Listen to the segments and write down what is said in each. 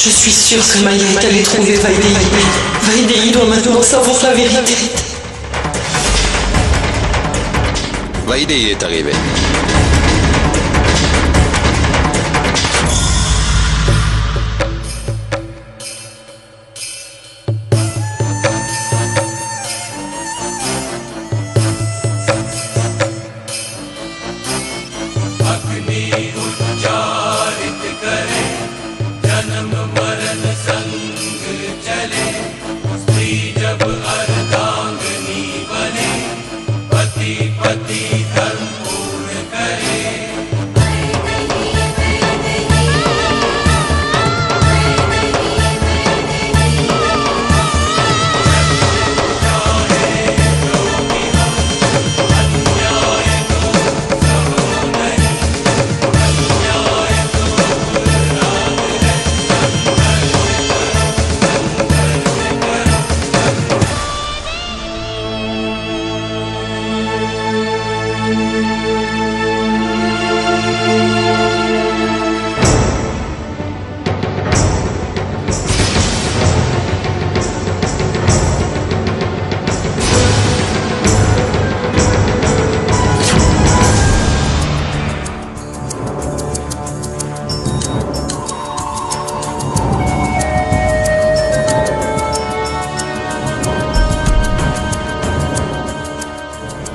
Je suis sûre que Maya est allée trouver Vaidei. Vaidei doit maintenant savoir la vérité. Vaidei est arrivé.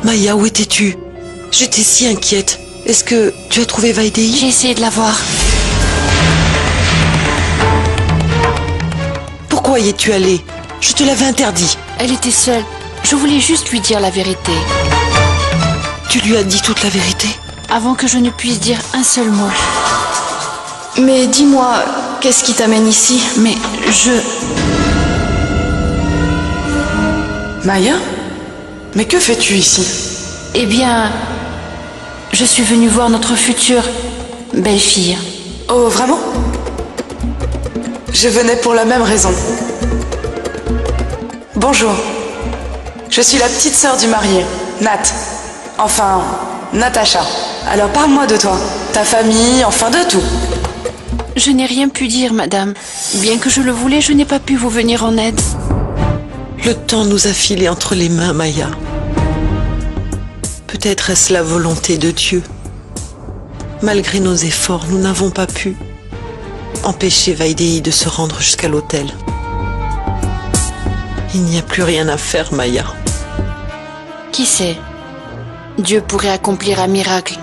Maya, où étais-tu? J'étais si inquiète. Est-ce que tu as trouvé Vaidei? J'ai essayé de la voir. Pourquoi y es-tu allée? Je te l'avais interdit. Elle était seule. Je voulais juste lui dire la vérité. Tu lui as dit toute la vérité? Avant que je ne puisse dire un seul mot. Mais dis-moi, qu'est-ce qui t'amène ici? Mais Maya? Mais que fais-tu ici? Eh bien, je suis venue voir notre future belle-fille. Oh, vraiment? Je venais pour la même raison. Bonjour. Je suis la petite sœur du marié, Nat. Enfin, Natacha. Alors parle-moi de toi, ta famille, enfin de tout. Je n'ai rien pu dire, madame. Bien que je le voulais, je n'ai pas pu vous venir en aide. Le temps nous a filé entre les mains, Maya. Peut-être est-ce la volonté de Dieu. Malgré nos efforts, nous n'avons pas pu empêcher Vaidei de se rendre jusqu'à l'hôtel. Il n'y a plus rien à faire, Maya. Qui sait? Dieu pourrait accomplir un miracle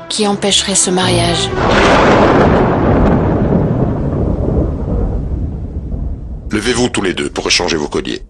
qui empêcherait ce mariage. Levez-vous tous les deux pour échanger vos colliers.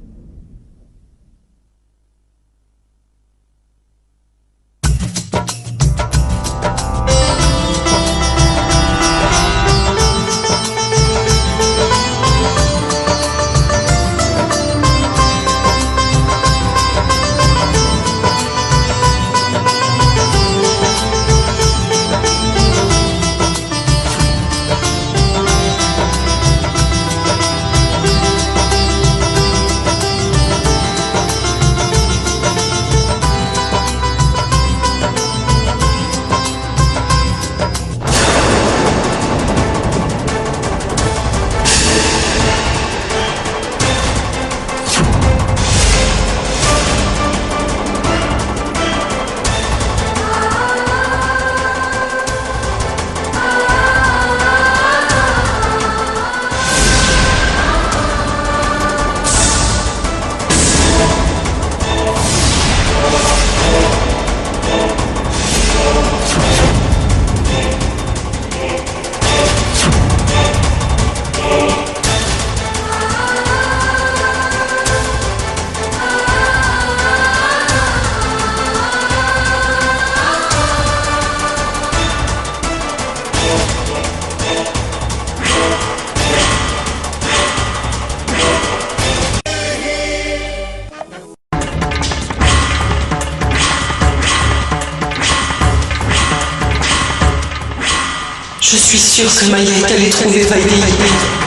Je suis sûre que Maya est allée trouver Vaidei.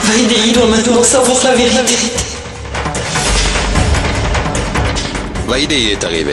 Vaidei doit maintenant savoir la vérité. Vaidei est arrivé.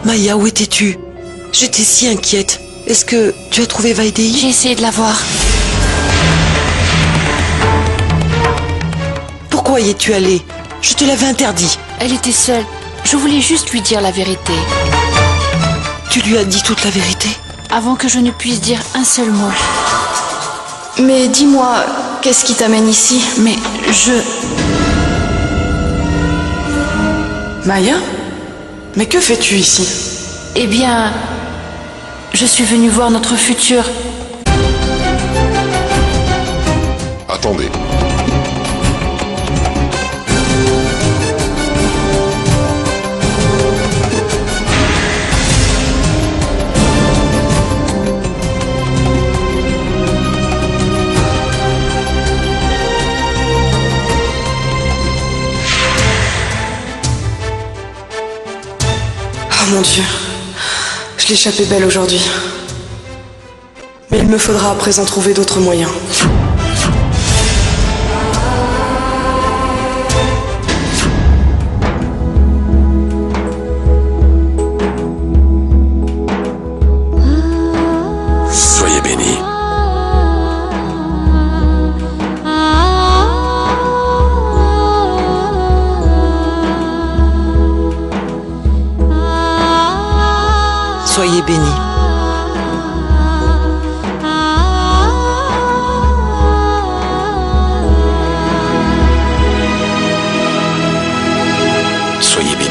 Maya, où étais-tu? J'étais si inquiète. Est-ce que tu as trouvé Vaidéi? J'ai essayé de la voir. Pourquoi y es-tu allée? Je te l'avais interdit. Elle était seule. Je voulais juste lui dire la vérité. Tu lui as dit toute la vérité? Avant que je ne puisse dire un seul mot. Mais dis-moi, qu'est-ce qui t'amène ici? Mais Maya? Mais que fais-tu ici? Eh bien, je suis venue voir notre futur. Attendez. Oh mon Dieu, je l'échappais belle aujourd'hui. Mais il me faudra à présent trouver d'autres moyens. Soyez bénis. Soyez bénis. Soyez bénis.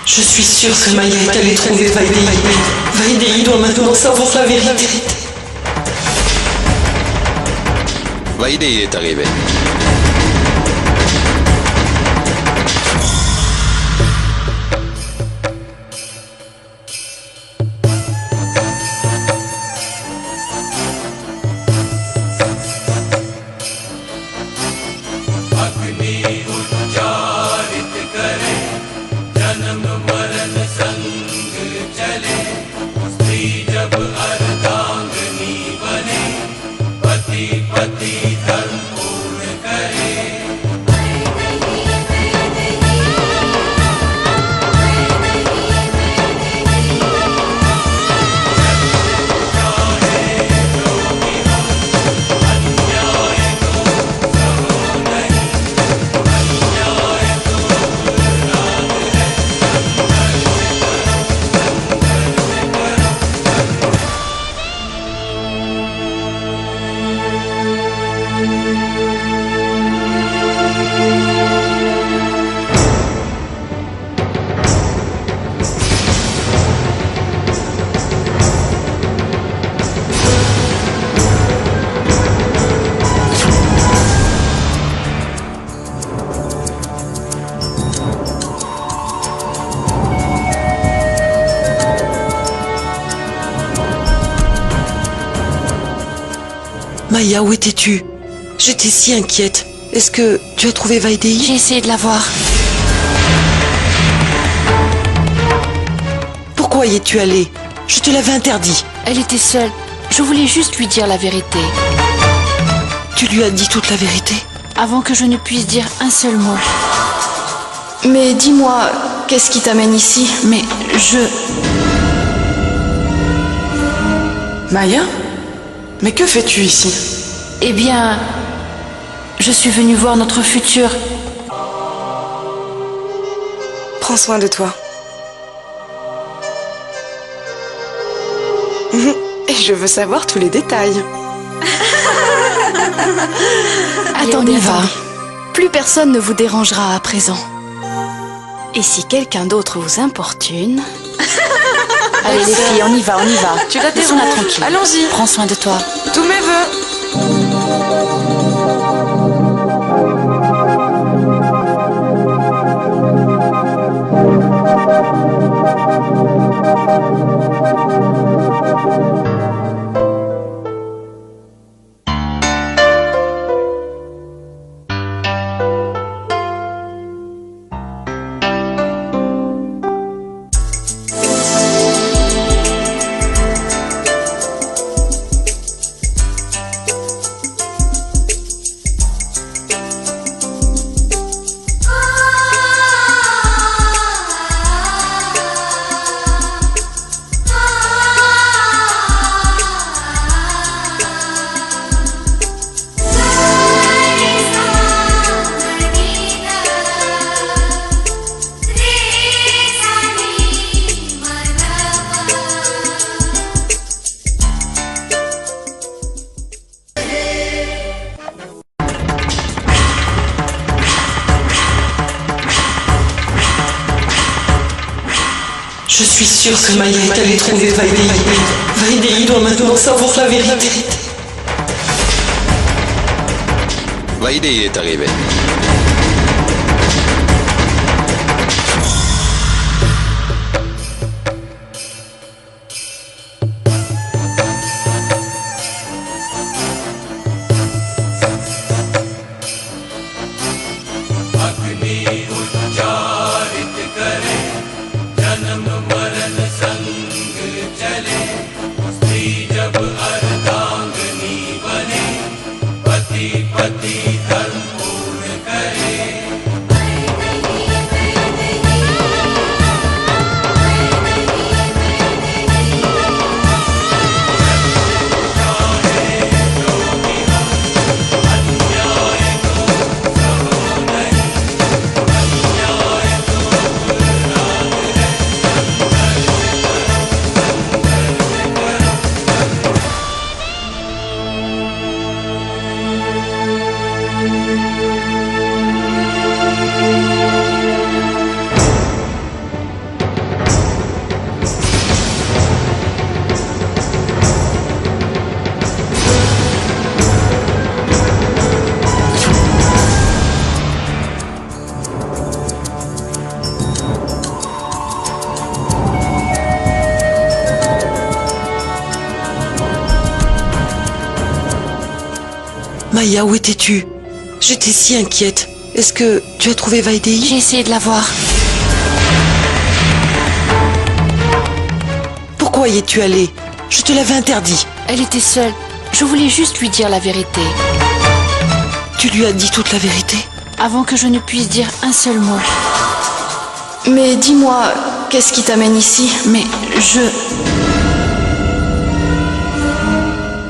Je suis sûre que Maya est allée trouver Vaidéi. Vaidéi doit maintenant savoir la vérité. Vaidéi est arrivé. पति पति धर्म पूर्ण Maya, où étais-tu? J'étais si inquiète. Est-ce que tu as trouvé Vaidéi? J'ai essayé de la voir. Pourquoi y es-tu allée? Je te l'avais interdit. Elle était seule. Je voulais juste lui dire la vérité. Tu lui as dit toute la vérité? Avant que je ne puisse dire un seul mot. Mais dis-moi, qu'est-ce qui t'amène ici? Mais Maya? Mais que fais-tu ici? Eh bien, je suis venue voir notre futur. Prends soin de toi. Et je veux savoir tous les détails. Attendez, va. Plus personne ne vous dérangera à présent. Et si quelqu'un d'autre vous importune... Allez les filles, on y va, on y va. Tu la Laissons-la tranquille. Allons-y. Prends soin de toi. Tous mes vœux. Je suis sûre que Maya est allée trouver Vaidéi. Vaidéi doit maintenant savoir la vérité. Vaidéi est arrivé. Maya, où étais-tu? J'étais si inquiète. Est-ce que tu as trouvé Vaidéi? J'ai essayé de la voir. Pourquoi y es-tu allée? Je te l'avais interdit. Elle était seule. Je voulais juste lui dire la vérité. Tu lui as dit toute la vérité? Avant que je ne puisse dire un seul mot. Mais dis-moi, qu'est-ce qui t'amène ici? Mais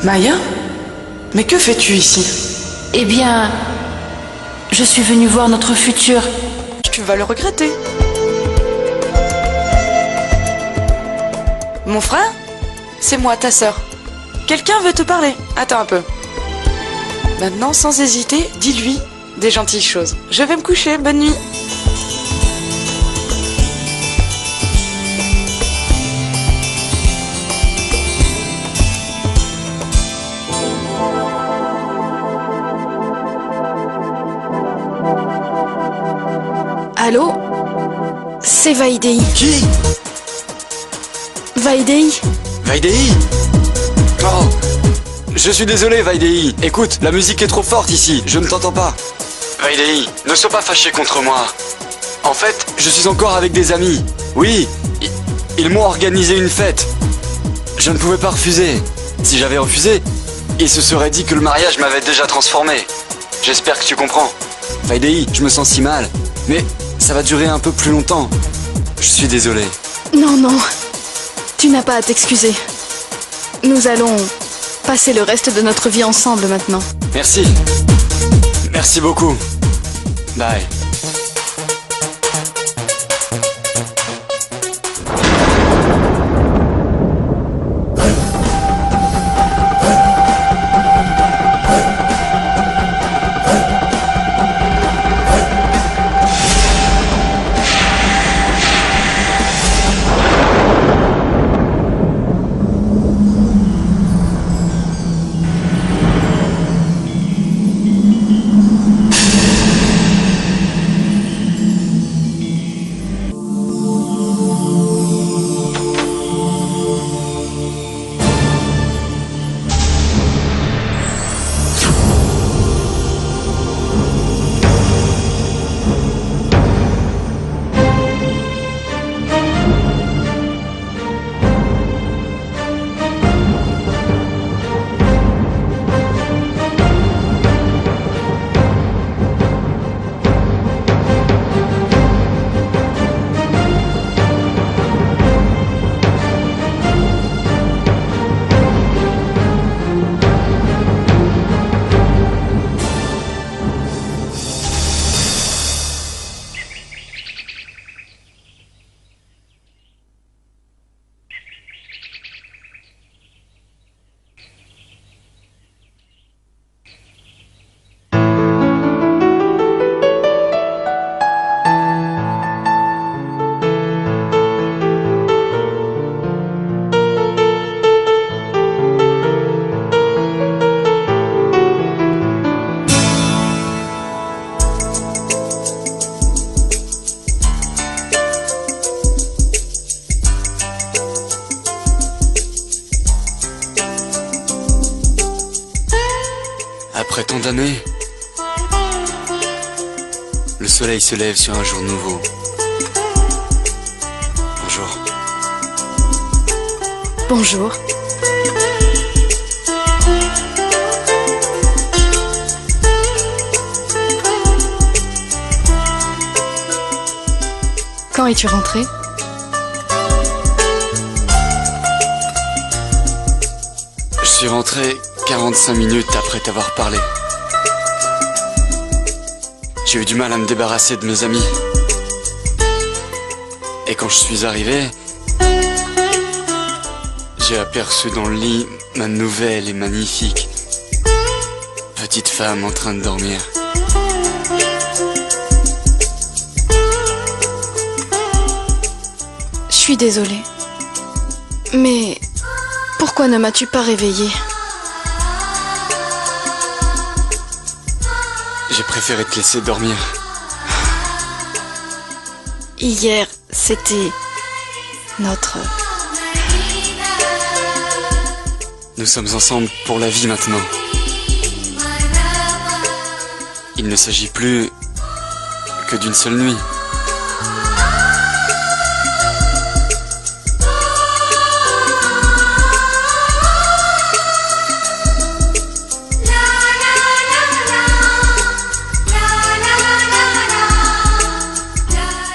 Maya? Mais que fais-tu ici? Eh bien, je suis venue voir notre futur. Tu vas le regretter. Mon frère? C'est moi, ta sœur. Quelqu'un veut te parler. Attends un peu. Maintenant, sans hésiter, dis-lui des gentilles choses. Je vais me coucher, bonne nuit. Allô? C'est Vaidéi. Qui? Vaidéi? Vaidéi? Oh, Je suis désolé, Vaidei. Écoute, la musique est trop forte ici, je ne t'entends pas. Vaidei, ne sois pas fâché contre moi. En fait, je suis encore avec des amis. Oui, ils m'ont organisé une fête. Je ne pouvais pas refuser. Si j'avais refusé, ils se seraient dit que le mariage m'avait déjà transformé. J'espère que tu comprends. Vaidei, je me sens si mal. Mais ça va durer un peu plus longtemps. Je suis désolé. Non, non. Tu n'as pas à t'excuser. Nous allons passer le reste de notre vie ensemble maintenant. Merci. Merci beaucoup. Bye. Après tant d'années, le soleil se lève sur un jour nouveau. Bonjour. Bonjour. Quand es-tu rentré? Je suis rentré 45 minutes après t'avoir parlé. J'ai eu du mal à me débarrasser de mes amis. Et quand je suis arrivé, j'ai aperçu dans le lit ma nouvelle et magnifique petite femme en train de dormir. Je suis désolée. Mais pourquoi ne m'as-tu pas réveillée? J'ai préféré te laisser dormir. Hier, c'était notre... Nous sommes ensemble pour la vie maintenant. Il ne s'agit plus que d'une seule nuit.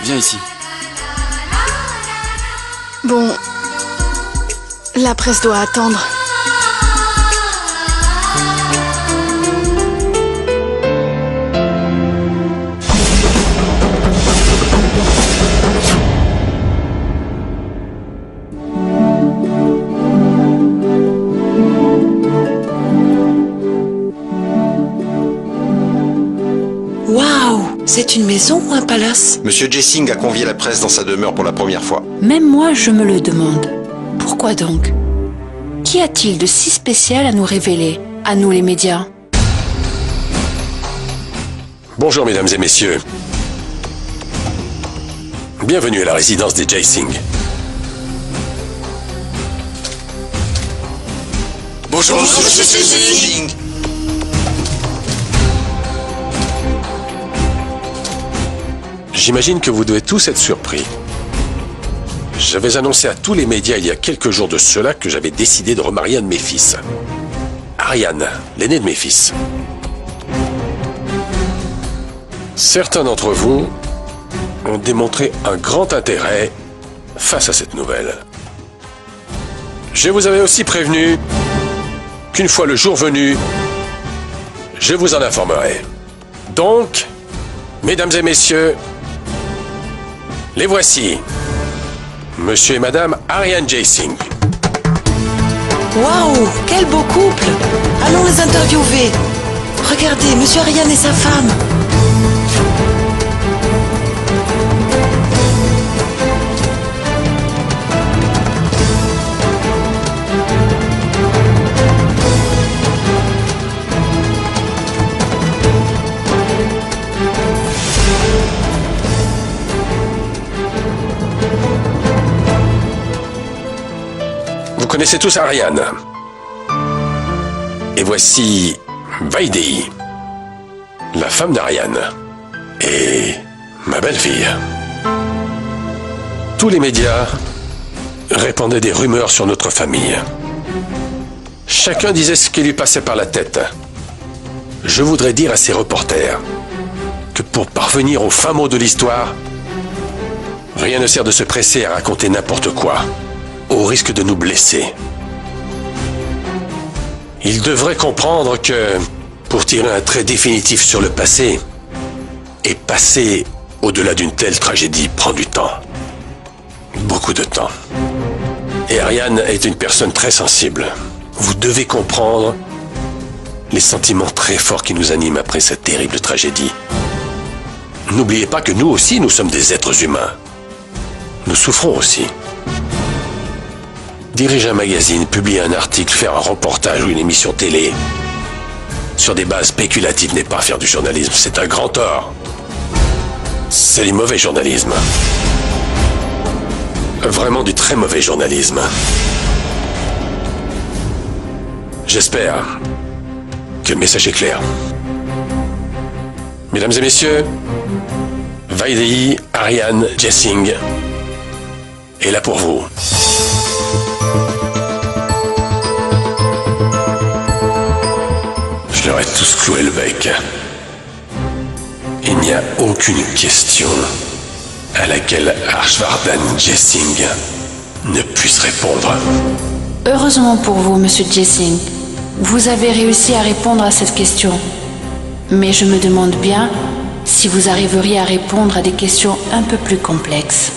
Viens ici. Bon, la presse doit attendre. Waouh! C'est une maison ou un palace? Monsieur Jessing a convié la presse dans sa demeure pour la première fois. Même moi, je me le demande. Pourquoi donc? Qu'y a-t-il de si spécial à nous révéler, à nous les médias? Bonjour mesdames et messieurs. Bienvenue à la résidence des Jessing. Bonjour, monsieur Singh. J'imagine que vous devez tous être surpris. J'avais annoncé à tous les médias il y a quelques jours de cela que j'avais décidé de remarier un de mes fils. Ariane, l'aîné de mes fils. Certains d'entre vous ont démontré un grand intérêt face à cette nouvelle. Je vous avais aussi prévenu qu'une fois le jour venu, je vous en informerai. Donc, mesdames et messieurs, les voici. Monsieur et Madame Ariane Jayasingh. Waouh, quel beau couple! Allons les interviewer. Regardez, Monsieur Ariane et sa femme. Vous connaissez tous Ariane. Et voici Vaidehi, la femme d'Ariane, et ma belle-fille. Tous les médias répandaient des rumeurs sur notre famille. Chacun disait ce qui lui passait par la tête. Je voudrais dire à ces reporters que pour parvenir au fin mot de l'histoire, rien ne sert de se presser à raconter n'importe quoi, au risque de nous blesser. Ils devraient comprendre que, pour tirer un trait définitif sur le passé, et passer au-delà d'une telle tragédie prend du temps. Beaucoup de temps. Et Ariane est une personne très sensible. Vous devez comprendre les sentiments très forts qui nous animent après cette terrible tragédie. N'oubliez pas que nous aussi, nous sommes des êtres humains. Nous souffrons aussi. Diriger un magazine, publier un article, faire un reportage ou une émission télé sur des bases spéculatives n'est pas faire du journalisme, c'est un grand tort. C'est du mauvais journalisme. Vraiment du très mauvais journalisme. J'espère que le message est clair. Mesdames et messieurs, Vaidehi Ariane Jayasingh est là pour vous. Je leur ai tous cloué le bec. Il n'y a aucune question à laquelle Harshvardhan Jayasingh ne puisse répondre. Heureusement pour vous, Monsieur Jayasingh, vous avez réussi à répondre à cette question. Mais je me demande bien si vous arriveriez à répondre à des questions un peu plus complexes.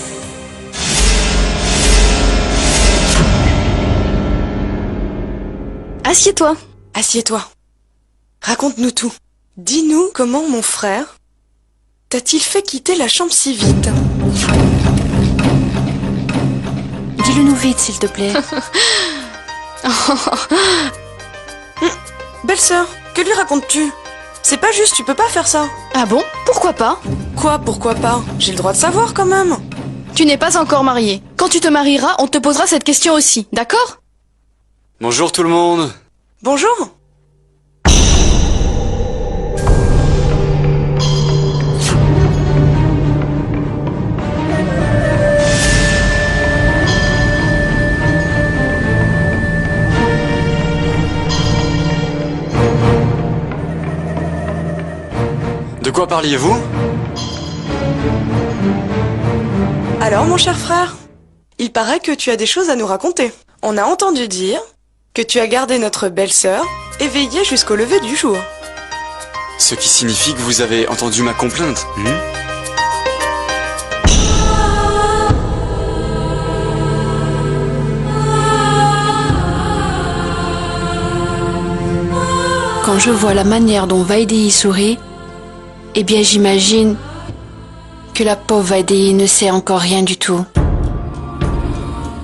Assieds-toi. Assieds-toi. Raconte-nous tout. Dis-nous comment mon frère t'a-t-il fait quitter la chambre si vite? Dis-le-nous vite, s'il te plaît. Belle-sœur, que lui racontes-tu? C'est pas juste, tu peux pas faire ça. Ah bon? Pourquoi pas? Quoi, pourquoi pas? J'ai le droit de savoir quand même. Tu n'es pas encore marié. Quand tu te marieras, on te posera cette question aussi, d'accord? Bonjour tout le monde. Bonjour. De quoi parliez-vous? Alors, mon cher frère, il paraît que tu as des choses à nous raconter. On a entendu dire que tu as gardé notre belle-sœur éveillée jusqu'au lever du jour. Ce qui signifie que vous avez entendu ma complainte. Quand je vois la manière dont Vaidehi sourit, eh bien j'imagine que la pauvre Vaidehi ne sait encore rien du tout.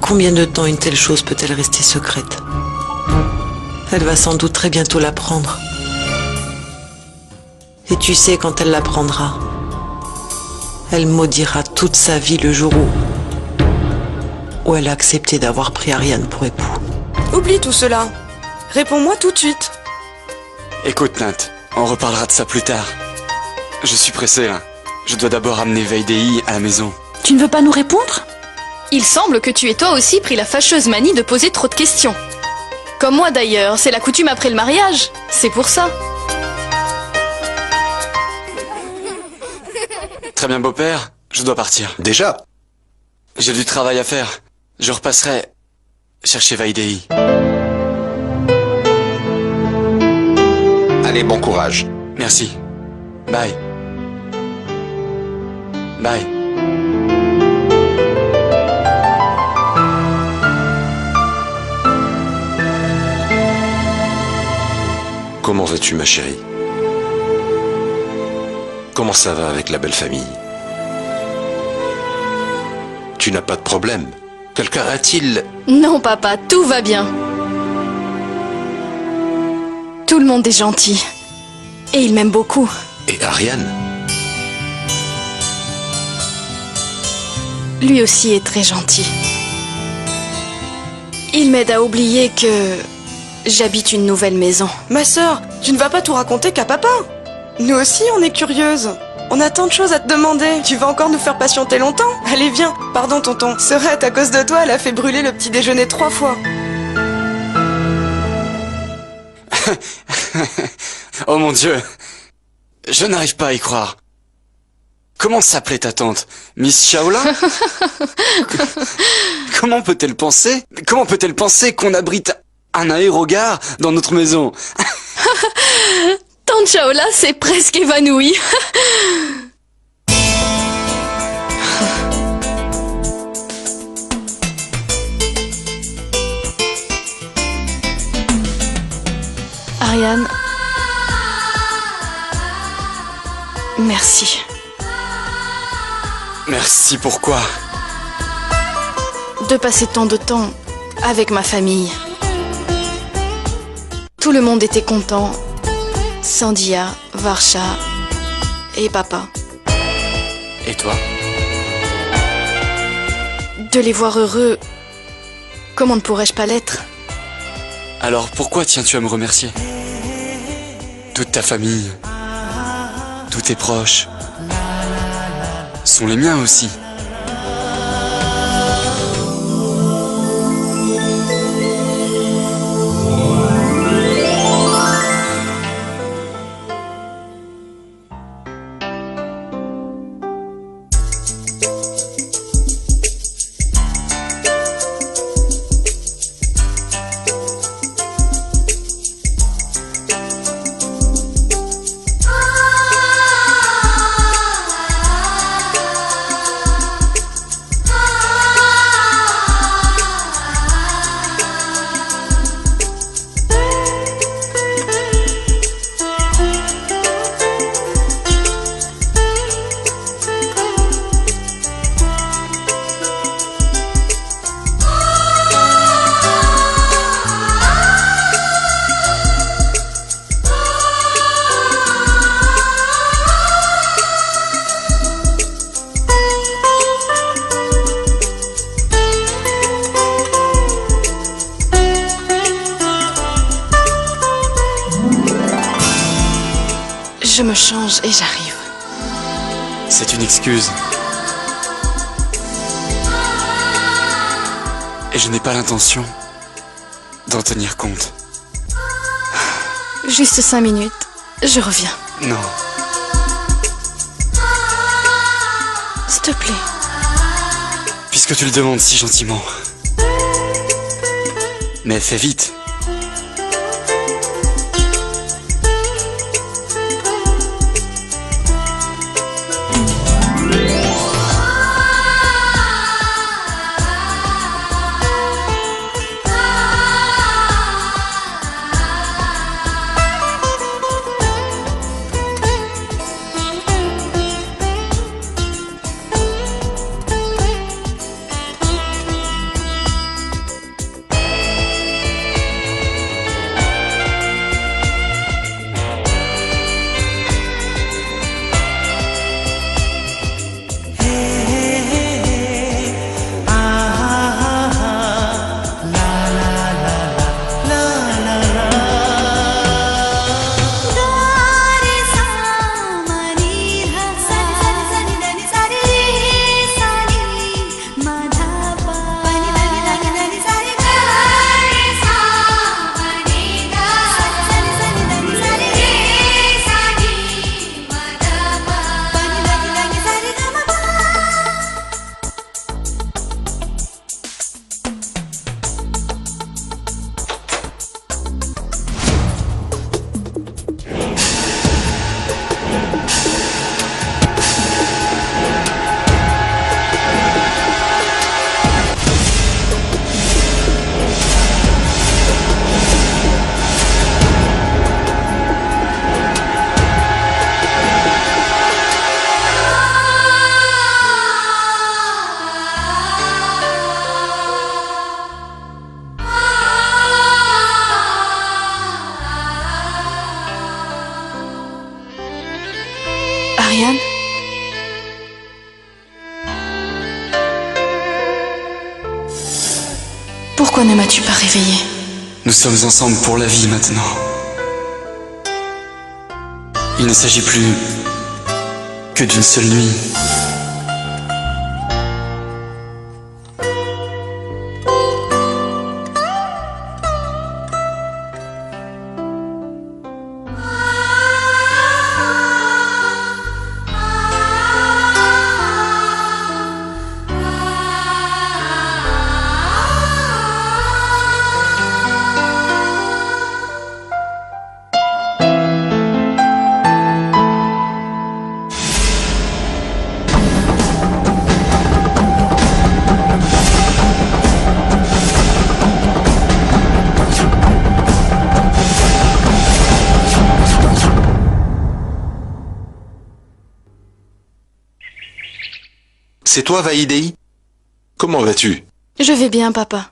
Combien de temps une telle chose peut-elle rester secrète? Elle va sans doute très bientôt l'apprendre. Et tu sais, quand elle l'apprendra, elle maudira toute sa vie le jour où elle a accepté d'avoir pris Ariane pour époux. Oublie tout cela. Réponds-moi tout de suite. Écoute, Nat, on reparlera de ça plus tard. Je suis pressé, là. Je dois d'abord amener Vaidei à la maison. Tu ne veux pas nous répondre? Il semble que tu aies toi aussi pris la fâcheuse manie de poser trop de questions. Comme moi d'ailleurs, c'est la coutume après le mariage. C'est pour ça. Très bien, beau-père, je dois partir. Déjà? J'ai du travail à faire. Je repasserai chercher Vaidei. Allez, bon courage. Merci. Bye. Bye. Comment vas-tu, ma chérie? Comment ça va avec la belle famille? Tu n'as pas de problème? Quelqu'un a-t-il... Non, papa, tout va bien. Tout le monde est gentil. Et il m'aime beaucoup. Et Ariane? Lui aussi est très gentil. Il m'aide à oublier que j'habite une nouvelle maison. Ma sœur, tu ne vas pas tout raconter qu'à papa. Nous aussi, on est curieuses. On a tant de choses à te demander. Tu vas encore nous faire patienter longtemps? Allez, viens. Pardon, tonton. Serette, à cause de toi, elle a fait brûler le petit déjeuner 3 fois. Oh mon Dieu. Je n'arrive pas à y croire. Comment s'appelait ta tante? Miss Shaola? Comment peut-elle penser? Comment peut-elle penser qu'on abrite un aérogare dans notre maison? Tante Shaola s'est presque évanouie. Ariane. Merci. Merci, pourquoi? De passer tant de temps avec ma famille. Tout le monde était content. Sandia, Varsha et papa. Et toi? De les voir heureux, comment ne pourrais-je pas l'être? Alors pourquoi tiens-tu à me remercier? Toute ta famille, tous tes proches, sont les miens aussi. Je me change et j'arrive. C'est une excuse. Et je n'ai pas l'intention d'en tenir compte. Juste 5 minutes, je reviens. Non. S'il te plaît. Puisque tu le demandes si gentiment. Mais fais vite. Ariane? Pourquoi ne m'as-tu pas réveillée? Nous sommes ensemble pour la vie maintenant. Il ne s'agit plus que d'une seule nuit. C'est toi, Vaidei? Comment vas-tu? Je vais bien, papa.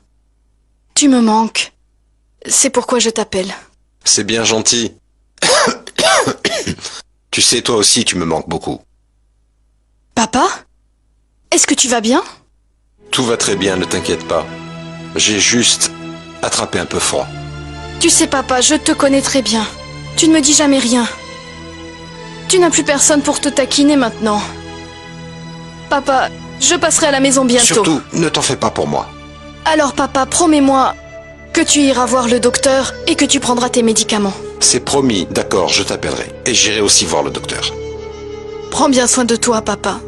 Tu me manques. C'est pourquoi je t'appelle. C'est bien gentil. Tu sais, toi aussi, tu me manques beaucoup. Papa? Est-ce que tu vas bien? Tout va très bien, ne t'inquiète pas. J'ai juste attrapé un peu froid. Tu sais, papa, je te connais très bien. Tu ne me dis jamais rien. Tu n'as plus personne pour te taquiner maintenant. Papa, je passerai à la maison bientôt. Surtout, ne t'en fais pas pour moi. Alors, papa, promets-moi que tu iras voir le docteur et que tu prendras tes médicaments. C'est promis, d'accord, je t'appellerai. Et j'irai aussi voir le docteur. Prends bien soin de toi, papa.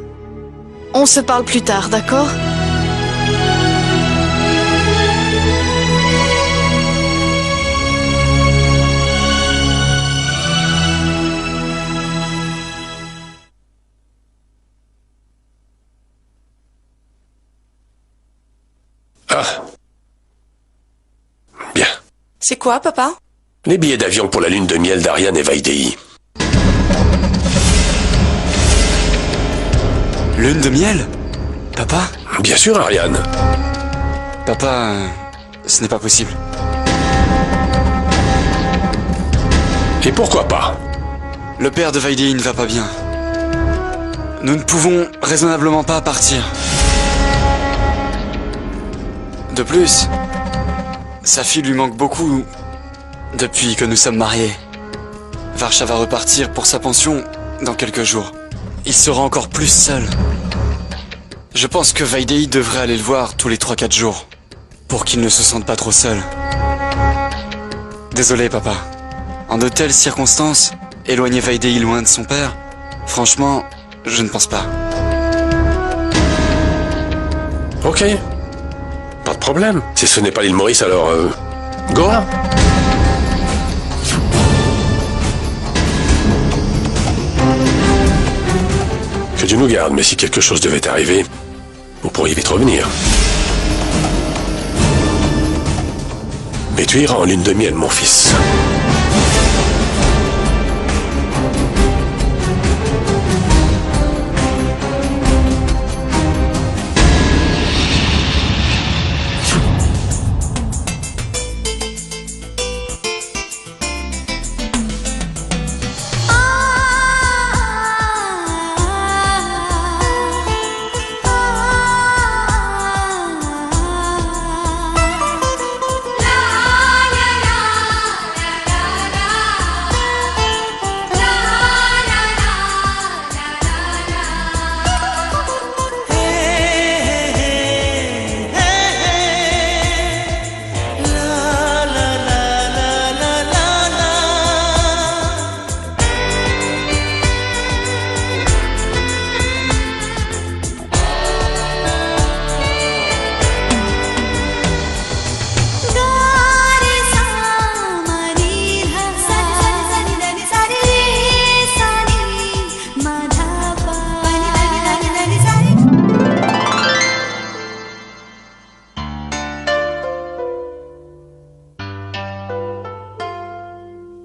On se parle plus tard, d'accord? Ah. Bien. C'est quoi, papa? Les billets d'avion pour la lune de miel d'Ariane et Vaidei. Lune de miel? Papa? Bien sûr, Ariane. Papa, ce n'est pas possible. Et pourquoi pas? Le père de Vaidei ne va pas bien. Nous ne pouvons raisonnablement pas partir. De plus, sa fille lui manque beaucoup depuis que nous sommes mariés. Varsha va repartir pour sa pension dans quelques jours. Il sera encore plus seul. Je pense que Vaidei devrait aller le voir tous les 3-4 jours pour qu'il ne se sente pas trop seul. Désolé, papa. En de telles circonstances, éloigner Vaidei loin de son père, franchement, je ne pense pas. Ok. Pas de problème. Si ce n'est pas l'île Maurice, alors... Goa. Que Dieu nous garde, mais si quelque chose devait arriver, vous pourriez vite revenir. Mais tu iras en lune de miel, mon fils.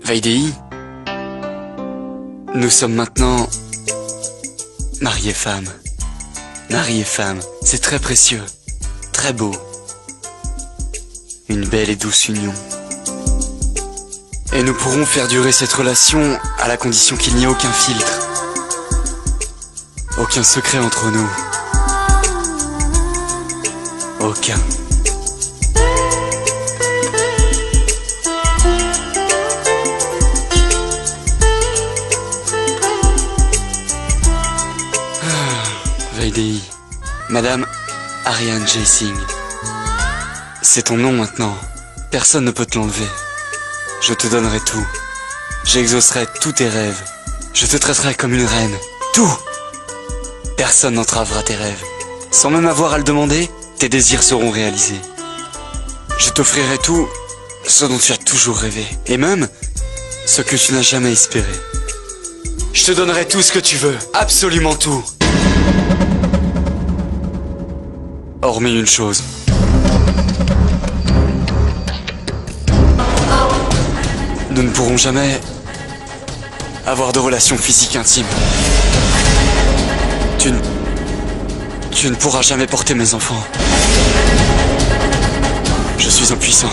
Vaidei, nous sommes maintenant mari et femme. Mari et femme, c'est très précieux, très beau. Une belle et douce union. Et nous pourrons faire durer cette relation à la condition qu'il n'y ait aucun filtre. Aucun secret entre nous. Aucun. Vaidéhi, Madame Ariane Jacing. C'est ton nom maintenant. Personne ne peut te l'enlever. Je te donnerai tout. J'exaucerai tous tes rêves. Je te traiterai comme une reine. Tout! Personne n'entravera tes rêves. Sans même avoir à le demander, tes désirs seront réalisés. Je t'offrirai tout ce dont tu as toujours rêvé. Et même ce que tu n'as jamais espéré. Je te donnerai tout ce que tu veux. Absolument tout. Hormis une chose. Nous ne pourrons jamais avoir de relations physiques intimes. Tu ne pourras jamais porter mes enfants. Je suis impuissant.